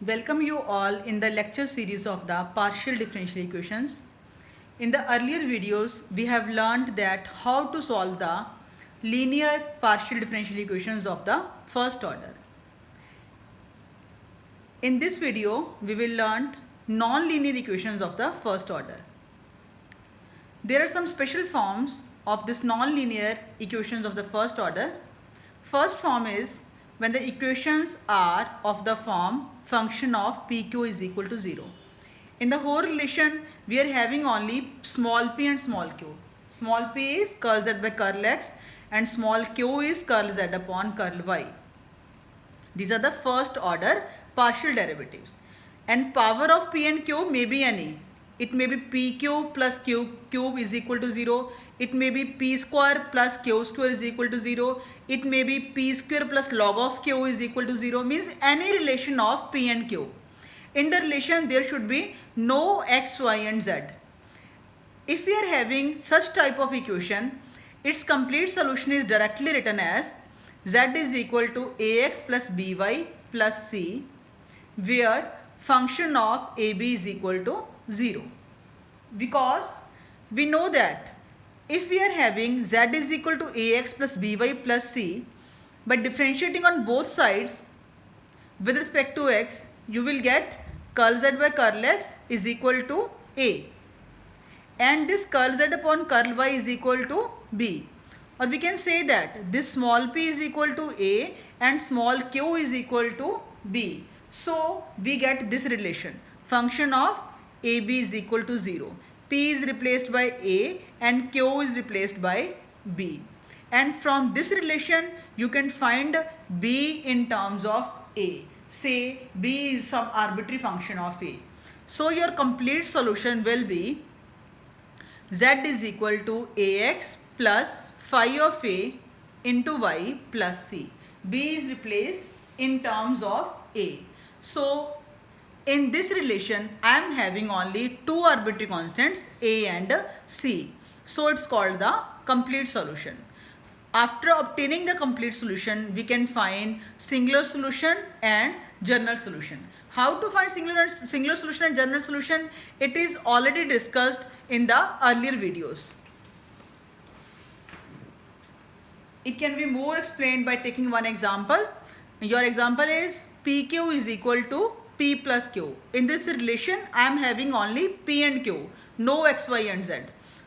Welcome you all in the lecture series of the partial differential equations. In the earlier videos, we have learned that how to solve the linear partial differential equations of the first order. In this video, we will learn non-linear equations of the first order. There are some special forms of this non-linear equations of the first order. First form is when the equations are of the form function of pq is equal to 0. In the whole relation, we are having only small p and small q. Small p is curl z by curl x and small q is curl z upon curl y. These are the first order partial derivatives. And power of p and q may be any. It may be pq plus q cube is equal to 0. It may be p square plus q square is equal to 0. It may be p square plus log of q is equal to 0. Means any relation of p and q. In the relation there should be no x, y and z. If we are having such type of equation, its complete solution is directly written as z is equal to ax plus by plus c, where function of ab is equal to 0. Because we know that if we are having z is equal to ax plus by plus c, by differentiating on both sides with respect to x, you will get curl z by curl x is equal to a. And this curl z upon curl y is equal to b. Or we can say that this small p is equal to a and small q is equal to b. So we get this relation. Function of ab is equal to 0. P is replaced by a and q is replaced by b. And from this relation you can find b in terms of a. Say b is some arbitrary function of a. So your complete solution will be z is equal to ax plus phi of a into y plus c. B is replaced in terms of a. So in this relation, I am having only two arbitrary constants a and c. So it's called the complete solution. After obtaining the complete solution, we can find singular solution and general solution. How to find singular solution and general solution? It is already discussed in the earlier videos. It can be more explained by taking one example. Your example is pq is equal to p plus q. In this relation, I am having only p and q, no x, y and z.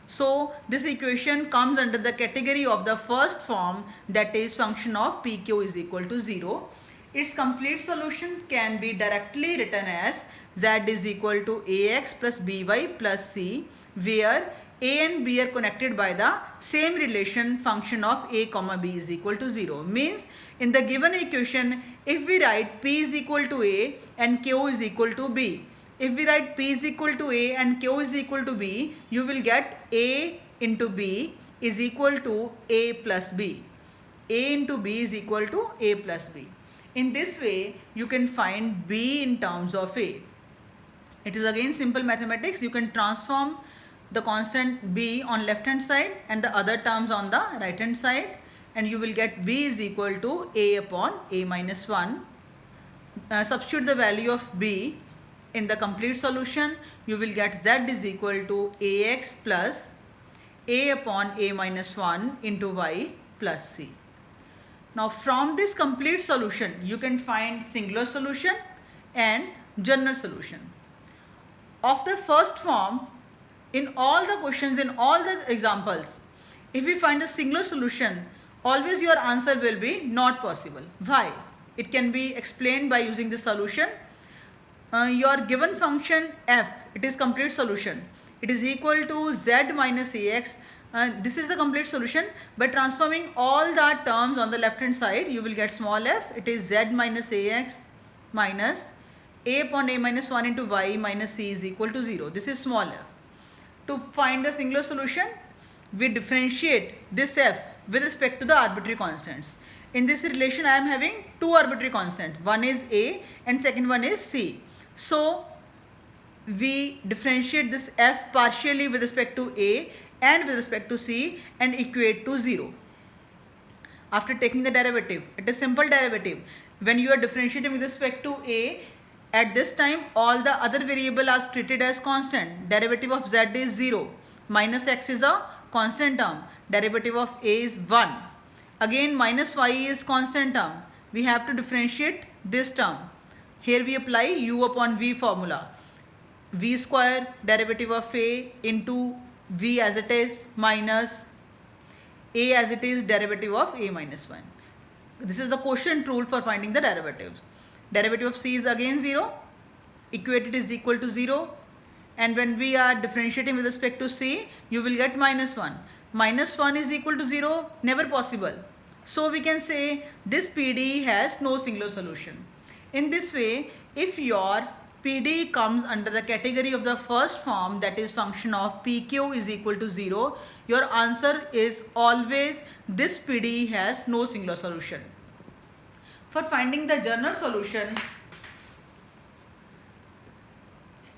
So this equation comes under the category of the first form, that is function of pq is equal to 0. Its complete solution can be directly written as z is equal to ax plus by plus c, where a and b are connected by the same relation function of a comma b is equal to 0. Means in the given equation, if we write p is equal to a and q is equal to b, if we write p is equal to a and q is equal to b, you will get a into b is equal to a plus b. A into b is equal to a plus b. In this way, you can find b in terms of a. It is again simple mathematics. You can transform the constant b on left hand side and the other terms on the right hand side, and you will get b is equal to a upon a minus 1. Substitute the value of b in the complete solution. You will get z is equal to ax plus a upon a minus 1 into y plus c. Now from this complete solution, you can find singular solution and general solution. Of the first form, in all the questions, in all the examples, if we find the singular solution, always your answer will be not possible. Why? It can be explained by using the solution. Your given function f, it is complete solution. It is equal to z minus ax. This is the complete solution. By transforming all the terms on the left hand side, you will get small f. It is z minus ax minus a upon a minus 1 into y minus c is equal to 0. This is small f. To find the singular solution, we differentiate this f with respect to the arbitrary constants. In this relation, I am having two arbitrary constants. One is a and second one is c. So we differentiate this f partially with respect to a and with respect to c and equate to 0. After taking the derivative, it is simple derivative. When you are differentiating with respect to a, At this time, all the other variables are treated as constant. Derivative of z is 0. Minus x is a constant term. Derivative of a is 1. Again, minus y is constant term. We have to differentiate this term. Here we apply u upon v formula. V square derivative of a into v as it is minus a as it is derivative of a minus 1. This is the quotient rule for finding the derivatives. Derivative of c is again 0. Equated is equal to 0. And when we are differentiating with respect to c, you will get minus 1. Minus 1 is equal to 0, never possible. So we can say this PDE has no singular solution. In this way, if your PDE comes under the category of the first form, that is function of PQ is equal to 0, your answer is always this PDE has no singular solution. For finding the general solution,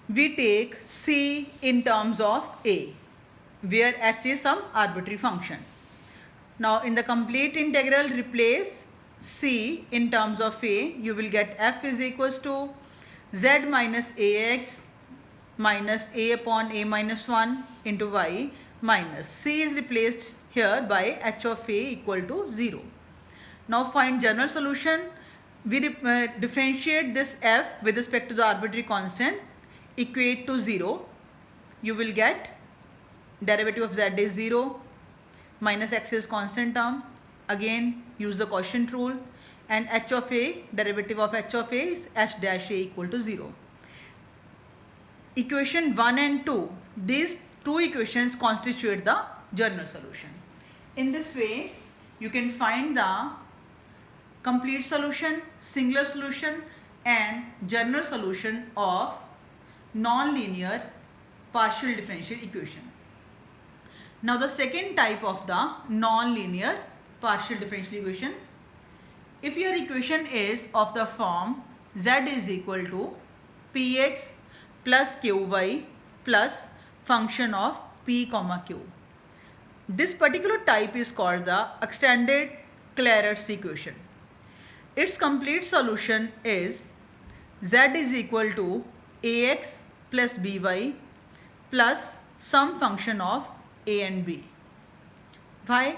we take C in terms of A, where h is some arbitrary function. Now in the complete integral, replace C in terms of A, you will get f is equals to z minus ax minus a upon a minus 1 into y minus C is replaced here by h of a equal to 0. Now find general solution. We differentiate this f with respect to the arbitrary constant, equate to 0. You will get derivative of z is 0, minus x is constant term. Again use the quotient rule, and h of a, derivative of h of a is h dash a equal to 0. Equation 1 and 2, these two equations constitute the general solution. In this way, you can find the complete solution, singular solution and general solution of non-linear partial differential equation. Now the second type of the non-linear partial differential equation, if your equation is of the form z is equal to px plus qy plus function of p comma q. This particular type is called the extended Clairaut's equation. Its complete solution is z is equal to ax plus by plus some function of a and b. Why?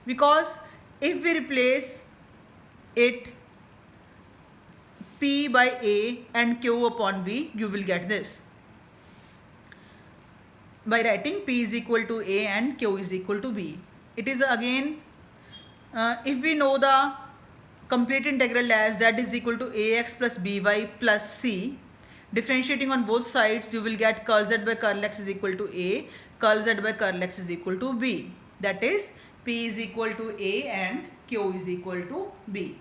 Because if we replace it p by a and q upon b, you will get this. By writing p is equal to a and q is equal to b. It is again, if we know the complete integral as z is equal to ax plus by plus c, differentiating on both sides, you will get curl z by curl x is equal to a, curl z by curl x is equal to b. That is, p is equal to a and q is equal to b.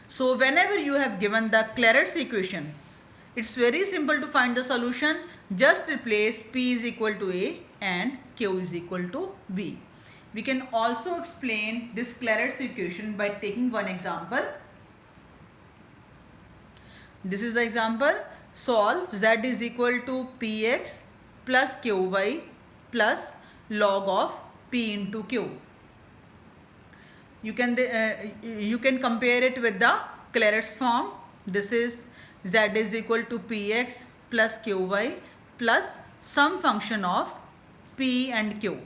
So whenever you have given the Clairaut's equation, it's very simple to find the solution. Just replace p is equal to a and q is equal to b. We can also explain this Clairaut's equation by taking one example. This is the example. Solve z is equal to px plus qy plus log of p into q. You can compare it with the Clairaut's form. This is z is equal to px plus qy plus some function of p and q.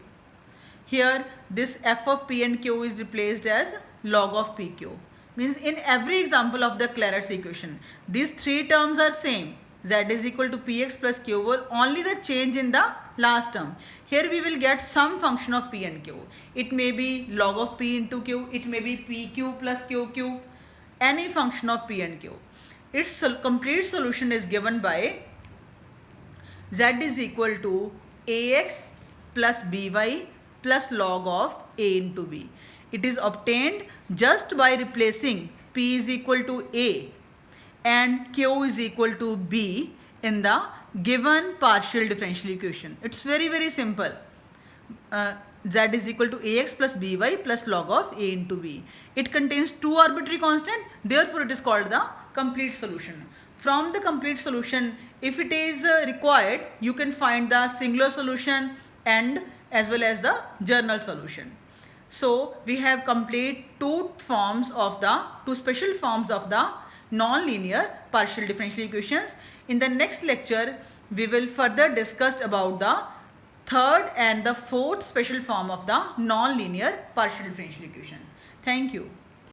Here this f of p and q is replaced as log of pq. Means in every example of the Clairaut's equation, these three terms are same. Z is equal to px plus qy, only the change in the last term. Here we will get some function of p and q. It may be log of p into q, it may be pq plus qq, any function of p and q. Its complete solution is given by z is equal to ax plus by plus log of a into b. It is obtained just by replacing p is equal to a and q is equal to b in the given partial differential equation. It's very simple. Z is equal to ax plus by plus log of a into b. It contains two arbitrary constants, therefore it is called the complete solution. From the complete solution, if it is required, you can find the singular solution and as well as the general solution. So we have complete two special forms of the non-linear partial differential equations. In the next lecture, we will further discuss about the third and the fourth special form of the non-linear partial differential equation. Thank you.